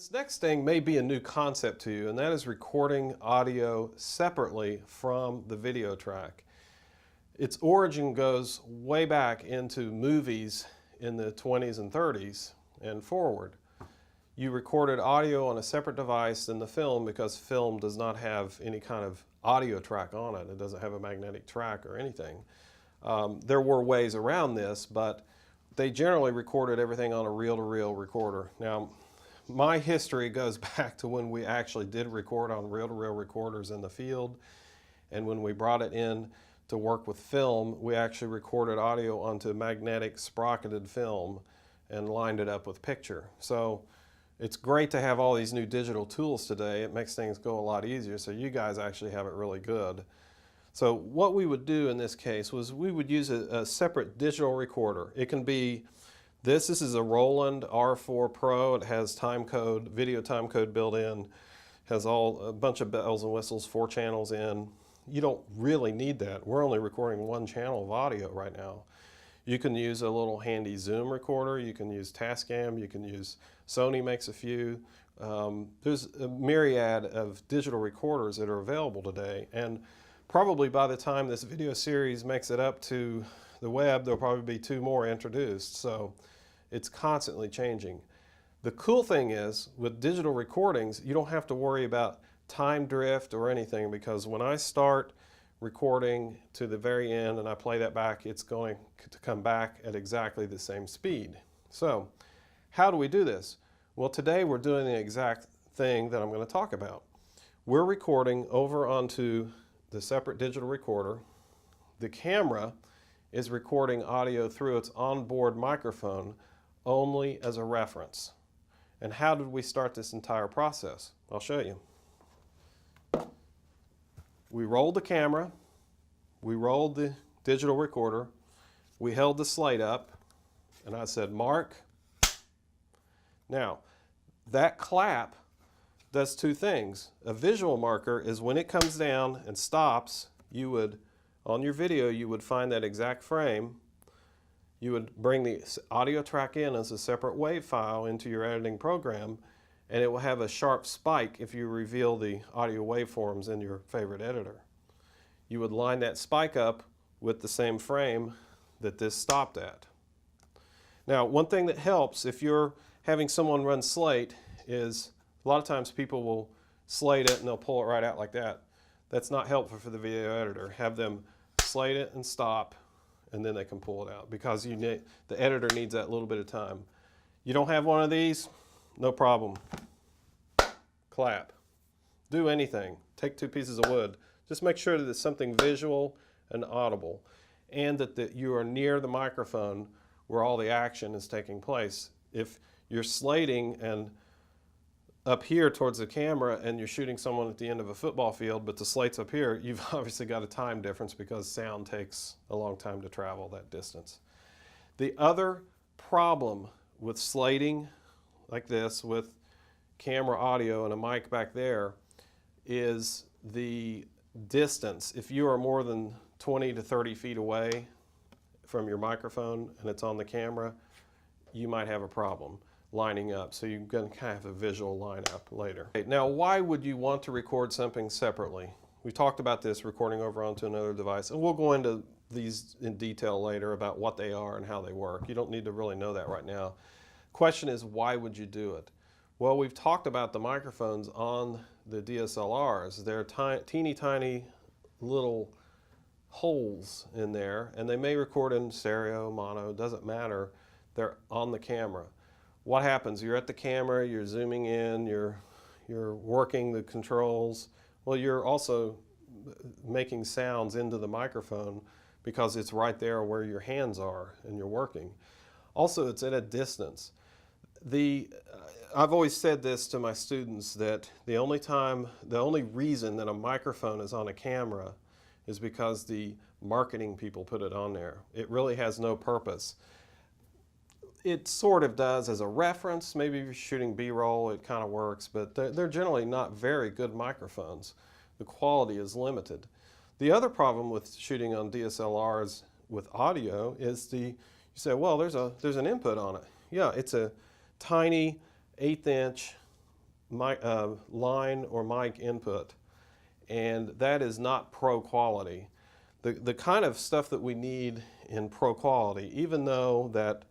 This next thing may be a new concept to you, and that is recording audio separately from the video track. Its origin goes way back into movies in the 20s and 30s and forward. You recorded audio on a separate device than the film because film does not have any kind of audio track on it. It doesn't have a magnetic track or anything. There were ways around this, but they generally recorded everything on a reel-to-reel recorder. Now, my history goes back to when we actually did record on reel-to-reel recorders in the field, and when we brought it in to work with film, we actually recorded audio onto magnetic sprocketed film and lined it up with picture. So it's great to have all these new digital tools today. It makes things go a lot easier, so you guys actually have it really good. So what we would do in this case was we would use a separate digital recorder. It can be this is a Roland R4 Pro. It has time code, video time code built in, has a bunch of bells and whistles, 4 channels in. You don't really need that. We're only recording 1 channel of audio right now. You can use a little handy Zoom recorder. You can use Tascam. You can use, Sony makes a few. There's a myriad of digital recorders that are available today, and probably by the time this video series makes it up to the web, there'll probably be 2 more introduced, so it's constantly changing. The cool thing is, with digital recordings, you don't have to worry about time drift or anything, because when I start recording to the very end and I play that back, it's going to come back at exactly the same speed. So, how do we do this? Well, today we're doing the exact thing that I'm going to talk about. We're recording over onto the separate digital recorder. The camera is recording audio through its onboard microphone only as a reference. And how did we start this entire process? I'll show you. We rolled the camera, we rolled the digital recorder, we held the slate up, and I said, "Mark." Now, that clap does 2 things. A visual marker is when it comes down and stops, you would, on your video, you would find that exact frame. You would bring the audio track in as a separate WAV file into your editing program, and it will have a sharp spike if you reveal the audio waveforms in your favorite editor. You would line that spike up with the same frame that this stopped at. Now, one thing that helps if you're having someone run slate is a lot of times people will slate it and they'll pull it right out like that. That's not helpful for the video editor. Have them slate it and stop, and then they can pull it out, because the editor needs that little bit of time. You don't have one of these? No problem. Clap. Do anything. Take 2 pieces of wood. Just make sure that it's something visual and audible, and that you are near the microphone where all the action is taking place. If you're slating and up here towards the camera and you're shooting someone at the end of a football field, but the slate's up here, you've obviously got a time difference because sound takes a long time to travel that distance. The other problem with slating like this with camera audio and a mic back there is the distance. If you are more than 20 to 30 feet away from your microphone and it's on the camera, you might have a problem lining up, so you're going to kind of have a visual lineup later. Now, why would you want to record something separately? We talked about this recording over onto another device, and we'll go into these in detail later about what they are and how they work. You don't need to really know that right now. Question is, why would you do it? Well, we've talked about the microphones on the DSLRs. They're teeny tiny little holes in there, and they may record in stereo, mono, doesn't matter. They're on the camera. What happens? You're at the camera, you're zooming in, you're working the controls. Well, you're also making sounds into the microphone because it's right there where your hands are and you're working. Also, it's at a distance. I've always said this to my students, that the only reason that a microphone is on a camera is because the marketing people put it on there. It really has no purpose. It sort of does as a reference. Maybe if you're shooting B-roll, it kind of works, but they're generally not very good microphones. The quality is limited. The other problem with shooting on DSLRs with audio is you say, well, there's an input on it. Yeah, it's a tiny 1/8 inch line or mic input, and that is not pro quality. The kind of stuff that we need in pro quality, even though that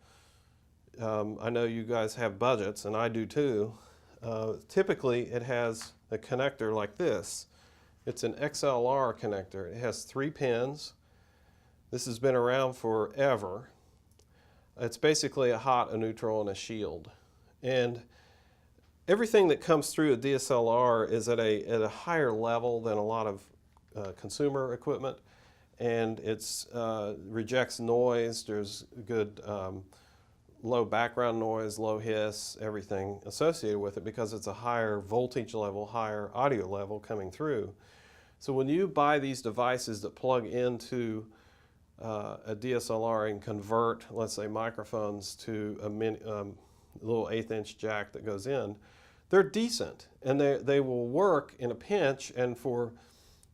I know you guys have budgets, and I do too, typically it has a connector like this. It's an XLR connector. It has 3 pins. This has been around forever. It's basically a hot, a neutral, and a shield. And everything that comes through a DSLR is at a higher level than a lot of consumer equipment, and it rejects noise. There's good low background noise, low hiss, everything associated with it because it's a higher voltage level, higher audio level coming through. So when you buy these devices that plug into a DSLR and convert, let's say, microphones to a little 1/8" jack that goes in, they're decent, and they will work in a pinch, and for,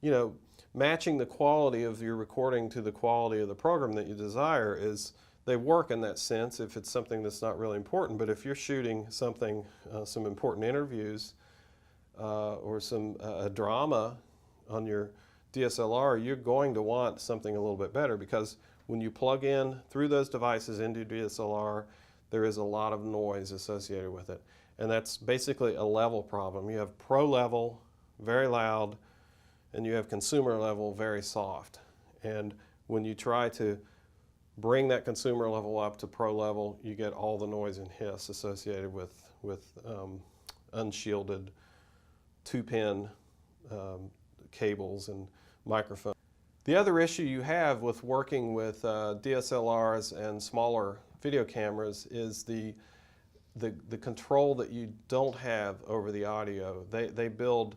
you know, matching the quality of your recording to the quality of the program that you desire, is they work in that sense if it's something that's not really important. But if you're shooting something, some important interviews or some drama on your DSLR, you're going to want something a little bit better, because when you plug in through those devices into DSLR, there is a lot of noise associated with it. And that's basically a level problem. You have pro level, very loud, and you have consumer level, very soft. And when you try to bring that consumer level up to pro level, you get all the noise and hiss associated with unshielded 2-pin cables and microphones. The other issue you have with working with DSLRs and smaller video cameras is the control that you don't have over the audio. They build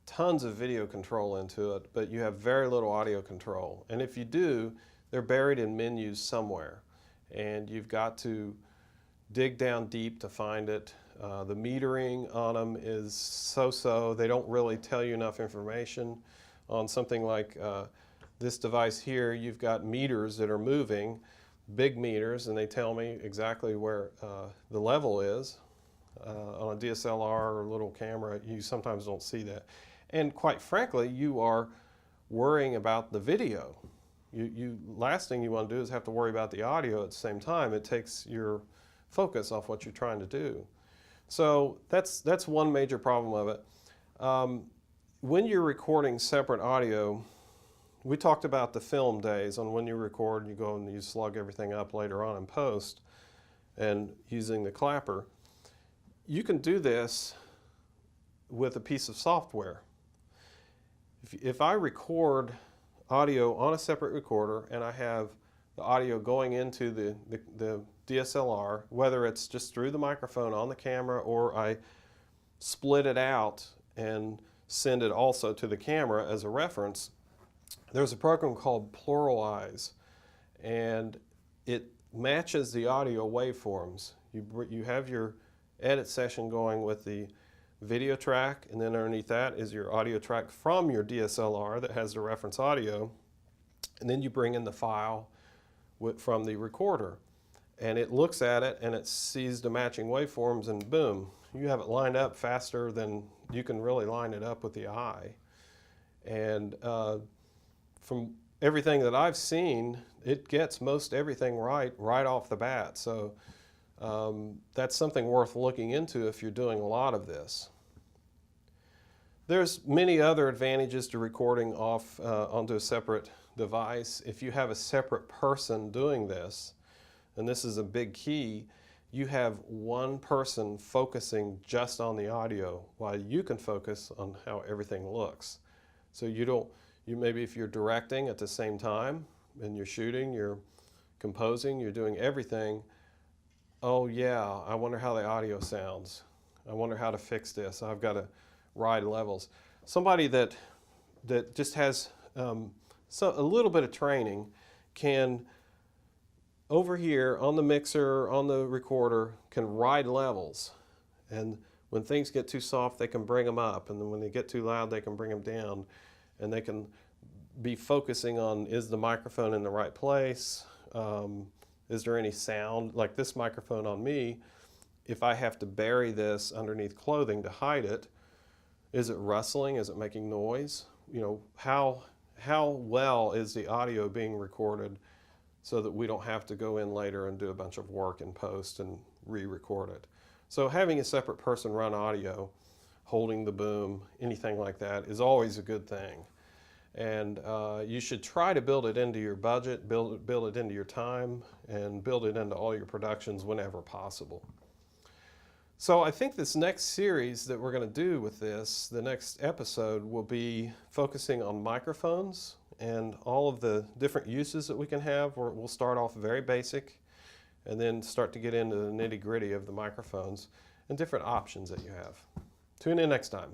tons of video control into it, but you have very little audio control. And if you do, they're buried in menus somewhere, and you've got to dig down deep to find it. The metering on them is so-so. They don't really tell you enough information. On something like this device here, you've got meters that are moving, big meters, and they tell me exactly where the level is. On a DSLR or a little camera, you sometimes don't see that. And quite frankly, you are worrying about the video. Last thing you want to do is have to worry about the audio at the same time. It takes your focus off what you're trying to do. So that's one major problem of it. When you're recording separate audio, we talked about the film days on when you record, you go and you slug everything up later on in post and using the clapper. You can do this with a piece of software. If I record audio on a separate recorder and I have the audio going into the DSLR, whether it's just through the microphone on the camera or I split it out and send it also to the camera as a reference, there's a program called Pluralize, and it matches the audio waveforms. You have your edit session going with the video track, and then underneath that is your audio track from your DSLR that has the reference audio, and then you bring in the file from the recorder, and it looks at it and it sees the matching waveforms, and boom, you have it lined up faster than you can really line it up with the eye. And from everything that I've seen, it gets most everything right off the bat. So that's something worth looking into if you're doing a lot of this. There's many other advantages to recording off onto a separate device. If you have a separate person doing this, and this is a big key, you have one person focusing just on the audio while you can focus on how everything looks. So maybe if you're directing at the same time and you're shooting, you're composing, you're doing everything, oh yeah, I wonder how the audio sounds. I wonder how to fix this. I've got to ride levels. Somebody that just has a little bit of training can, over here on the mixer, on the recorder, can ride levels. And when things get too soft, they can bring them up. And then when they get too loud, they can bring them down. And they can be focusing on, is the microphone in the right place? Is there any sound? Like this microphone on me, if I have to bury this underneath clothing to hide it, is it rustling? Is it making noise? You know, how well is the audio being recorded so that we don't have to go in later and do a bunch of work in post and re-record it. So having a separate person run audio, holding the boom, anything like that is always a good thing. And you should try to build it into your budget, build it into your time, and build it into all your productions whenever possible. So I think this next series that we're going to do with this, the next episode, will be focusing on microphones and all of the different uses that we can have. We'll start off very basic and then start to get into the nitty-gritty of the microphones and different options that you have. Tune in next time.